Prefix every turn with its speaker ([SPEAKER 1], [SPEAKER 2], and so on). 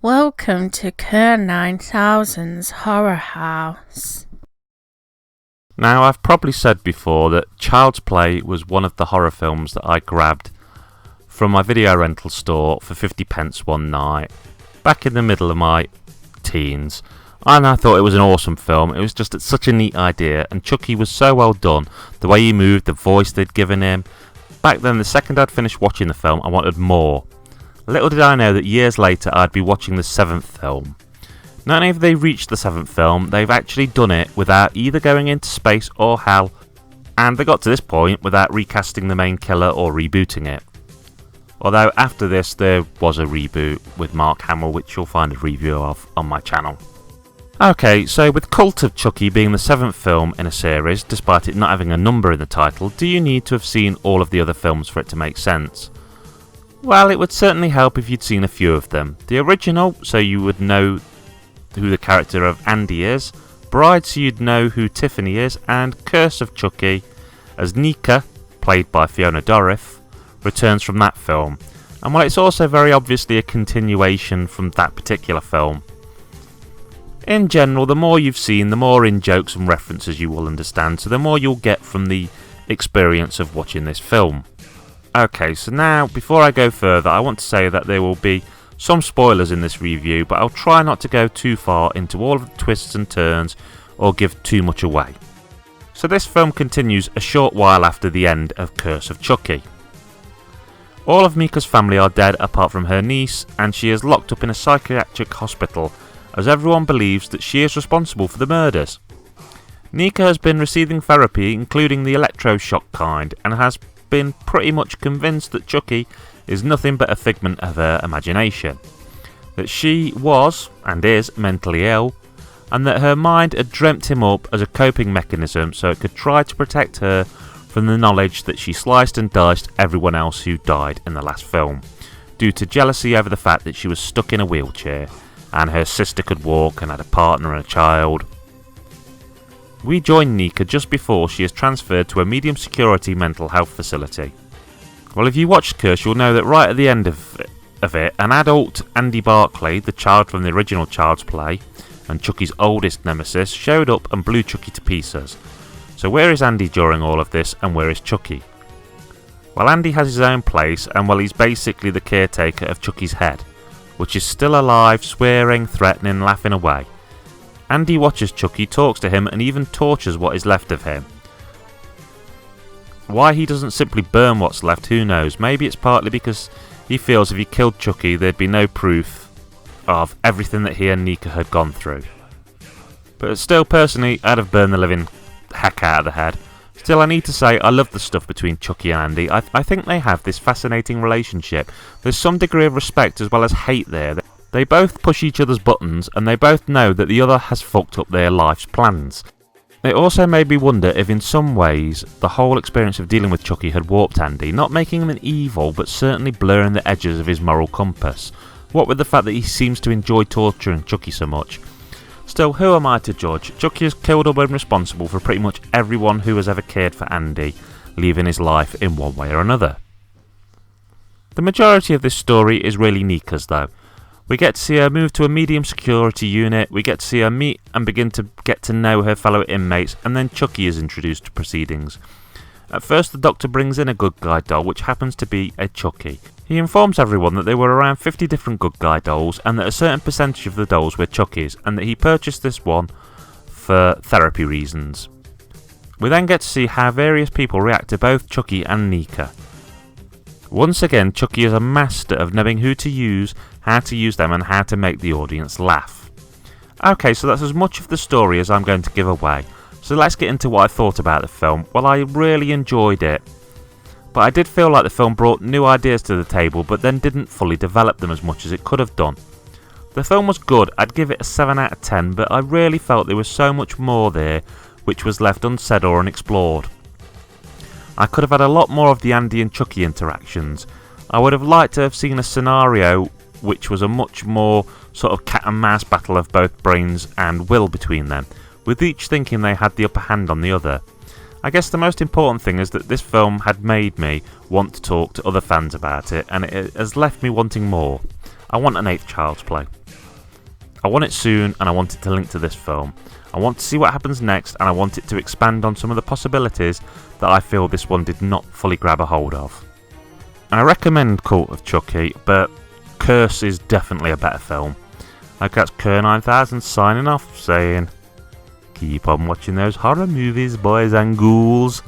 [SPEAKER 1] Welcome to Kern 9000's Horror House.
[SPEAKER 2] Now, I've probably said before that Child's Play was one of the horror films that I grabbed from my video rental store for 50 pence one night, back in the middle of my teens, and I thought it was an awesome film. It was just such a neat idea, and Chucky was so well done, the way he moved, the voice they'd given him. Back then, the second I'd finished watching the film, I wanted more. Little did I know that years later I'd be watching the 7th film. Not only have they reached the 7th film, they've actually done it without either going into space or hell, and they got to this point without recasting the main killer or rebooting it. Although after this there was a reboot with Mark Hamill, which you'll find a review of on my channel. Okay, so with Cult of Chucky being the 7th film in a series, despite it not having a number in the title, do you need to have seen all of the other films for it to make sense? Well, it would certainly help if you'd seen a few of them. The original, so you would know who the character of Andy is, Bride, so you'd know who Tiffany is, and Curse of Chucky, as Nika, played by Fiona Dourif, returns from that film. And while it's also very obviously a continuation from that particular film, in general, the more you've seen, the more in-jokes and references you will understand, so the more you'll get from the experience of watching this film. Okay, so now, before I go further, I want to say that there will be some spoilers in this review, but I'll try not to go too far into all of the twists and turns or give too much away. So this film continues a short while after the end of Curse of Chucky. All of Mika's family are dead apart from her niece, and she is locked up in a psychiatric hospital as everyone believes that she is responsible for the murders. Nika has been receiving therapy, including the electroshock kind, and has been pretty much convinced that Chucky is nothing but a figment of her imagination, that she was and is mentally ill, and that her mind had dreamt him up as a coping mechanism so it could try to protect her from the knowledge that she sliced and diced everyone else who died in the last film, due to jealousy over the fact that she was stuck in a wheelchair and her sister could walk and had a partner and a child. We join Nika just before she is transferred to a medium security mental health facility. Well, if you watched Curse, you'll know that right at the end of it, an adult Andy Barclay, the child from the original Child's Play, and Chucky's oldest nemesis, showed up and blew Chucky to pieces. So where is Andy during all of this, and where is Chucky? Well, Andy has his own place, and well, he's basically the caretaker of Chucky's head, which is still alive, swearing, threatening, laughing away. Andy watches Chucky, talks to him, and even tortures what is left of him. Why he doesn't simply burn what's left, who knows? Maybe it's partly because he feels if he killed Chucky there'd be no proof of everything that he and Nika had gone through. But still, personally, I'd have burned the living heck out of the head. Still, I need to say I love the stuff between Chucky and Andy. I think they have this fascinating relationship. There's some degree of respect as well as hate there. They both push each other's buttons, and they both know that the other has fucked up their life's plans. It also made me wonder if in some ways the whole experience of dealing with Chucky had warped Andy, not making him an evil, but certainly blurring the edges of his moral compass. What with the fact that he seems to enjoy torturing Chucky so much. Still, who am I to judge? Chucky has killed or been responsible for pretty much everyone who has ever cared for Andy, leaving his life in one way or another. The majority of this story is really Nika's though. We get to see her move to a medium security unit, we get to see her meet and begin to get to know her fellow inmates, and then Chucky is introduced to proceedings. At first the doctor brings in a good guy doll, which happens to be a Chucky. He informs everyone that there were around 50 different good guy dolls, and that a certain percentage of the dolls were Chucky's, and that he purchased this one for therapy reasons. We then get to see how various people react to both Chucky and Nika. Once again, Chucky is a master of knowing who to use, how to use them, and how to make the audience laugh. Okay, so that's as much of the story as I'm going to give away. So let's get into what I thought about the film. Well, I really enjoyed it, but I did feel like the film brought new ideas to the table, but then didn't fully develop them as much as it could have done. The film was good, I'd give it a 7 out of 10, but I really felt there was so much more there which was left unsaid or unexplored. I could have had a lot more of the Andy and Chucky interactions. I would have liked to have seen a scenario which was a much more sort of cat and mouse battle of both brains and will between them, with each thinking they had the upper hand on the other. I guess the most important thing is that this film had made me want to talk to other fans about it, and it has left me wanting more. I want an 8th Child's Play. I want it soon, and I want it to link to this film. I want to see what happens next, and I want it to expand on some of the possibilities that I feel this one did not fully grab a hold of. And I recommend Cult of Chucky, but Curse is definitely a better film. Like, that's Kerr9000 signing off, saying, keep on watching those horror movies, boys and ghouls.